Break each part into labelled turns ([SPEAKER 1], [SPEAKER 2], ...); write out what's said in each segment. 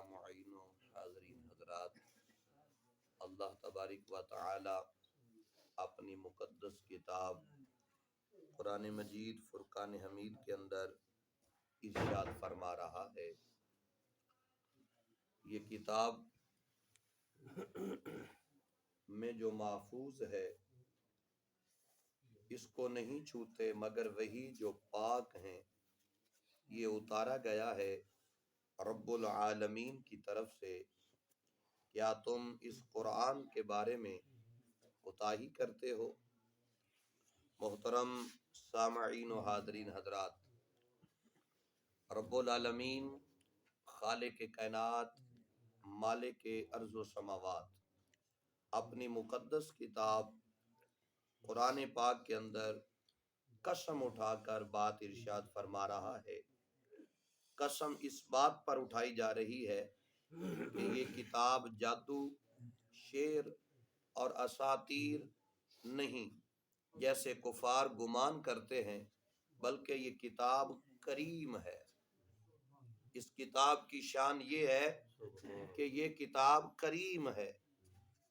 [SPEAKER 1] سامعین و حاضرین حضرات، اللہ تبارک و تعالی اپنی مقدس کتاب قرآن مجید فرقان حمید کے اندر ارشاد فرما رہا ہے، یہ کتاب میں جو محفوظ ہے اس کو نہیں چھوتے مگر وہی جو پاک ہیں۔ یہ اتارا گیا ہے رب العالمین کی طرف سے۔ کیا تم اس قرآن کے بارے میں کوتاہی کرتے ہو؟ محترم سامعین و حاضرین حضرات، رب العالمین خالق کائنات مالک ارض و سماوات اپنی مقدس کتاب قرآن پاک کے اندر قسم اٹھا کر بات ارشاد فرما رہا ہے۔ قسم اس بات پر اٹھائی جا رہی ہے کہ یہ کتاب جادو، شعر اور اساطیر نہیں جیسے کفار گمان کرتے ہیں، بلکہ یہ کتاب کریم ہے۔ اس کتاب کی شان یہ ہے کہ یہ کتاب کریم ہے۔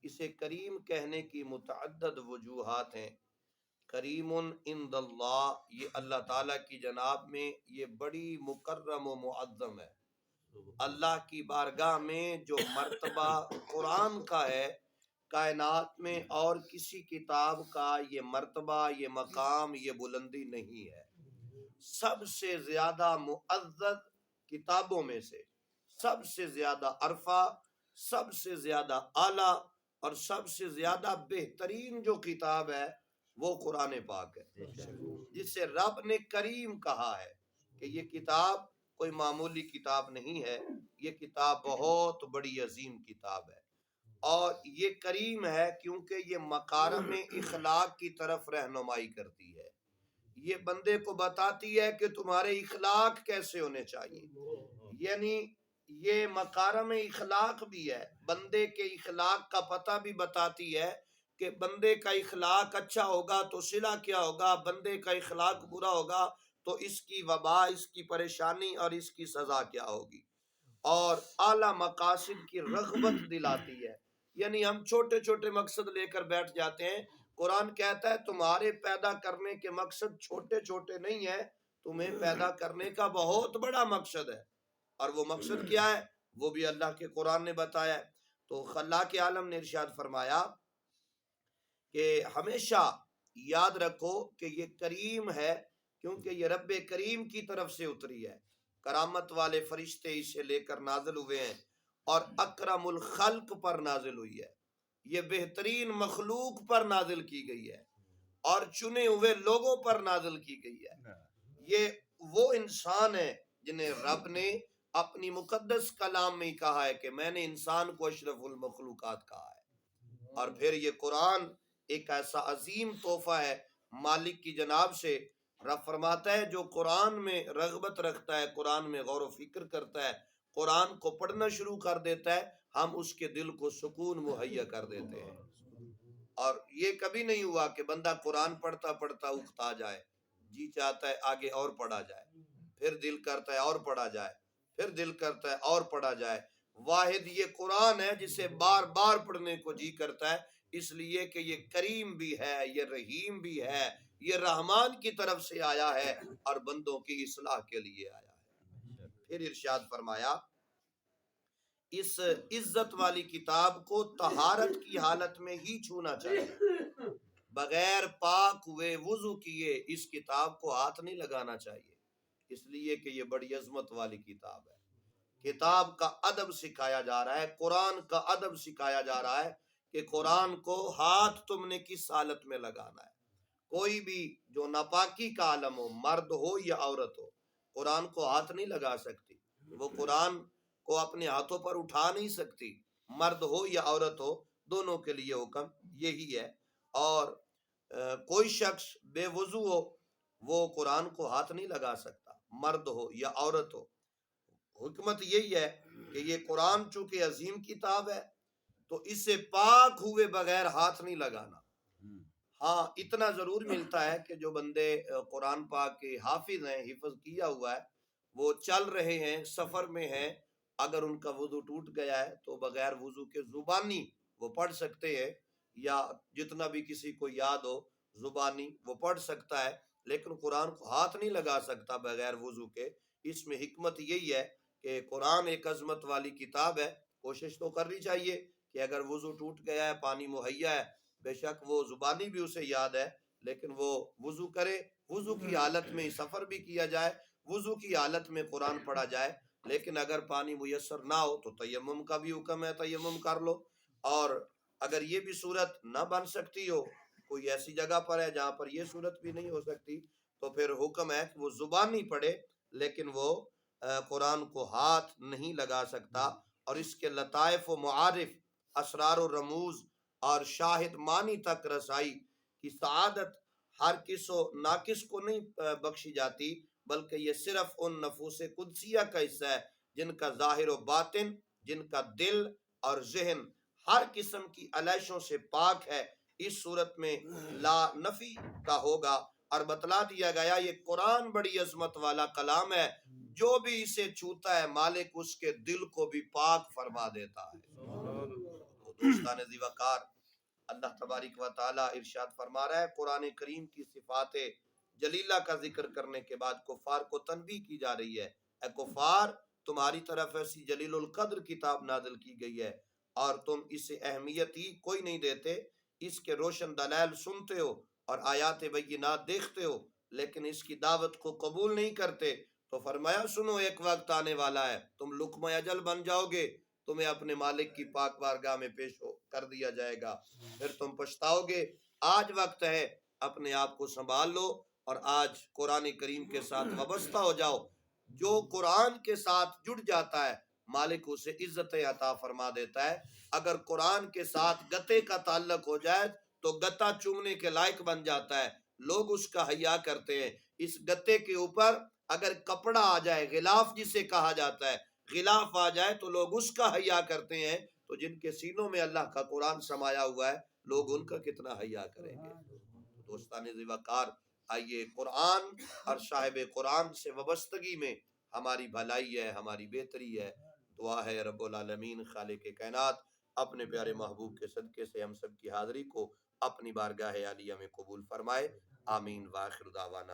[SPEAKER 1] اسے کریم کہنے کی متعدد وجوہات ہیں۔ کریم عند اللہ، یہ اللہ تعالیٰ کی جناب میں یہ بڑی مکرم و معظم ہے۔ اللہ کی بارگاہ میں جو مرتبہ قرآن کا ہے، کائنات میں اور کسی کتاب کا یہ مرتبہ، یہ مقام، یہ بلندی نہیں ہے۔ سب سے زیادہ معزز کتابوں میں سے، سب سے زیادہ عرفہ، سب سے زیادہ اعلیٰ اور سب سے زیادہ بہترین جو کتاب ہے وہ قرآن پاک ہے، جسے رب نے کریم کہا ہے کہ یہ کتاب کوئی معمولی کتاب نہیں ہے، یہ کتاب بہت بڑی عظیم کتاب ہے۔ اور یہ کریم ہے کیونکہ یہ مکارم اخلاق کی طرف رہنمائی کرتی ہے۔ یہ بندے کو بتاتی ہے کہ تمہارے اخلاق کیسے ہونے چاہیے، یعنی یہ مکارم اخلاق بھی ہے، بندے کے اخلاق کا پتہ بھی بتاتی ہے کہ بندے کا اخلاق اچھا ہوگا تو صلہ کیا ہوگا، بندے کا اخلاق برا ہوگا تو اس کی وبا، اس کی پریشانی اور اس کی سزا کیا ہوگی۔ اور اعلیٰ مقاصد کی رغبت دلاتی ہے، یعنی ہم چھوٹے چھوٹے مقصد لے کر بیٹھ جاتے ہیں۔ قرآن کہتا ہے تمہارے پیدا کرنے کے مقصد چھوٹے چھوٹے نہیں ہیں، تمہیں پیدا کرنے کا بہت بڑا مقصد ہے، اور وہ مقصد کیا ہے وہ بھی اللہ کے قرآن نے بتایا ہے۔ تو خلاق عالم نے ارشاد فرمایا کہ ہمیشہ یاد رکھو کہ یہ کریم ہے کیونکہ یہ رب کریم کی طرف سے اتری ہے۔ کرامت والے فرشتے اسے لے کر نازل ہوئے ہیں اور اکرم الخلق پر نازل ہوئی ہے، یہ بہترین مخلوق پر نازل کی گئی ہے اور چنے ہوئے لوگوں پر نازل کی گئی ہے۔ یہ وہ انسان ہے جنہیں رب نے اپنی مقدس کلام میں کہا ہے کہ میں نے انسان کو اشرف المخلوقات کہا ہے۔ اور پھر یہ قرآن ایک ایسا عظیم تحفہ ہے مالک کی جناب سے۔ رب فرماتا ہے جو قرآن میں رغبت رکھتا ہے، قرآن میں غور و فکر کرتا ہے، قرآن کو پڑھنا شروع کر دیتا ہے، ہم اس کے دل کو سکون مہیا کر دیتے ہیں۔ اور یہ کبھی نہیں ہوا کہ بندہ قرآن پڑھتا پڑھتا اکتا جائے، جی چاہتا ہے آگے اور پڑھا جائے، پھر دل کرتا ہے اور پڑھا جائے، پھر دل کرتا ہے اور پڑھا جائے۔ واحد یہ قرآن ہے جسے بار بار پڑھنے کو جی کرتا ہے، اس لیے کہ یہ کریم بھی ہے، یہ رحیم بھی ہے، یہ رحمان کی طرف سے آیا ہے اور بندوں کی اصلاح کے لیے آیا ہے۔ پھر ارشاد فرمایا اس عزت والی کتاب کو طہارت کی حالت میں ہی چھونا چاہیے، بغیر پاک ہوئے وضو کیے اس کتاب کو ہاتھ نہیں لگانا چاہیے، اس لیے کہ یہ بڑی عظمت والی کتاب ہے۔ کتاب کا ادب سکھایا جا رہا ہے، قرآن کا ادب سکھایا جا رہا ہے کہ قرآن کو ہاتھ تم نے کس حالت میں لگانا ہے۔ کوئی بھی جو ناپاکی کا عالم ہو، مرد ہو یا عورت ہو، قرآن کو ہاتھ نہیں لگا سکتی، وہ قرآن کو اپنے ہاتھوں پر اٹھا نہیں سکتی، مرد ہو یا عورت ہو دونوں کے لیے حکم یہی ہے۔ اور کوئی شخص بے وضو ہو وہ قرآن کو ہاتھ نہیں لگا سکتا، مرد ہو یا عورت ہو۔ حکمت یہی ہے کہ یہ قرآن چونکہ عظیم کتاب ہے تو اسے پاک ہوئے بغیر ہاتھ نہیں لگانا۔ ہاں اتنا ضرور ملتا ہے کہ جو بندے قرآن پاک کے حافظ ہیں، حفظ کیا ہوا ہے، وہ چل رہے ہیں، سفر میں ہیں، اگر ان کا وضو ٹوٹ گیا ہے تو بغیر وضو کے زبانی وہ پڑھ سکتے ہیں، یا جتنا بھی کسی کو یاد ہو زبانی وہ پڑھ سکتا ہے، لیکن قرآن کو ہاتھ نہیں لگا سکتا بغیر وضو کے۔ اس میں حکمت یہی ہے کہ قرآن ایک عظمت والی کتاب ہے، کوشش تو کرنی چاہیے کہ اگر وضو ٹوٹ گیا ہے، پانی مہیا ہے، بے شک وہ زبانی بھی اسے یاد ہے، لیکن وہ وضو کرے، وضو کی حالت میں سفر بھی کیا جائے، وضو کی حالت میں قرآن پڑھا جائے۔ لیکن اگر پانی میسر نہ ہو تو تیمم کا بھی حکم ہے، تیمم کر لو۔ اور اگر یہ بھی صورت نہ بن سکتی ہو، کوئی ایسی جگہ پر ہے جہاں پر یہ صورت بھی نہیں ہو سکتی، تو پھر حکم ہے کہ وہ زبانی پڑھے، لیکن وہ قرآن کو ہاتھ نہیں لگا سکتا۔ اور اس کے لطائف و معارف، اسرار و رموز اور شاہد معنی تک رسائی کی سعادت ہر کس و ناقص کو نہیں بخشی جاتی، بلکہ یہ صرف ان نفوس قدسیہ کا حصہ ہے جن کا ظاہر و باطن، جن کا دل اور ذہن ہر قسم کی علیشوں سے پاک ہے۔ اس صورت میں لا نفی کا ہوگا، اور بتلا دیا گیا یہ قرآن بڑی عظمت والا کلام ہے، جو بھی اسے چھوتا ہے مالک اس کے دل کو بھی پاک فرما دیتا ہے۔ تو دوستان ذی وقار، اللہ تبارک و تعالی ارشاد فرما رہا ہے، قرآن کریم کی صفات جلیلہ کا ذکر کرنے کے بعد کفار کو تنبیہ کی جا رہی ہے، اے کفار، تمہاری طرف ایسی جلیل القدر کتاب نازل کی گئی ہے اور تم اسے اہمیت ہی کوئی نہیں دیتے، اس کے روشن دلائل سنتے ہو اور آیات بینات دیکھتے ہو، لیکن اس کی دعوت کو قبول نہیں کرتے۔ تو فرمایا سنو، ایک وقت آنے والا ہے تم لقمہ اجل بن جاؤ گے، تمہیں اپنے مالک کی پاک بارگاہ میں پیش کر دیا جائے گا، پھر تم پچھتاؤ گے۔ آج وقت ہے، اپنے آپ کو سنبھال لو اور آج قرآن کریم کے ساتھ وابستہ ہو جاؤ۔ جو قرآن کے ساتھ جڑ جاتا ہے مالک اسے عزت عطا فرما دیتا ہے۔ اگر قرآن کے ساتھ گتے کا تعلق ہو جائے تو گتا چومنے کے لائق بن جاتا ہے، لوگ اس کا حیا کرتے ہیں۔ اس گتے کے اوپر اگر کپڑا آ جائے، غلاف جسے کہا جاتا ہے، غلاف آ جائے تو لوگ اس کا حیا کرتے ہیں، تو جن کے سینوں میں اللہ کا قرآن سمایا ہوا ہے لوگ ان کا کتنا حیا کریں گے۔ دوستان ذی وقار، آئیے قرآن اور صاحب قرآن سے وابستگی میں ہماری بھلائی ہے، ہماری بہتری ہے۔ دعا ہے رب العالمین خالق کائنات اپنے پیارے محبوب کے صدقے سے ہم سب کی حاضری کو اپنی بارگاہ عالیہ میں قبول فرمائے، آمین۔ وآخر دعوانا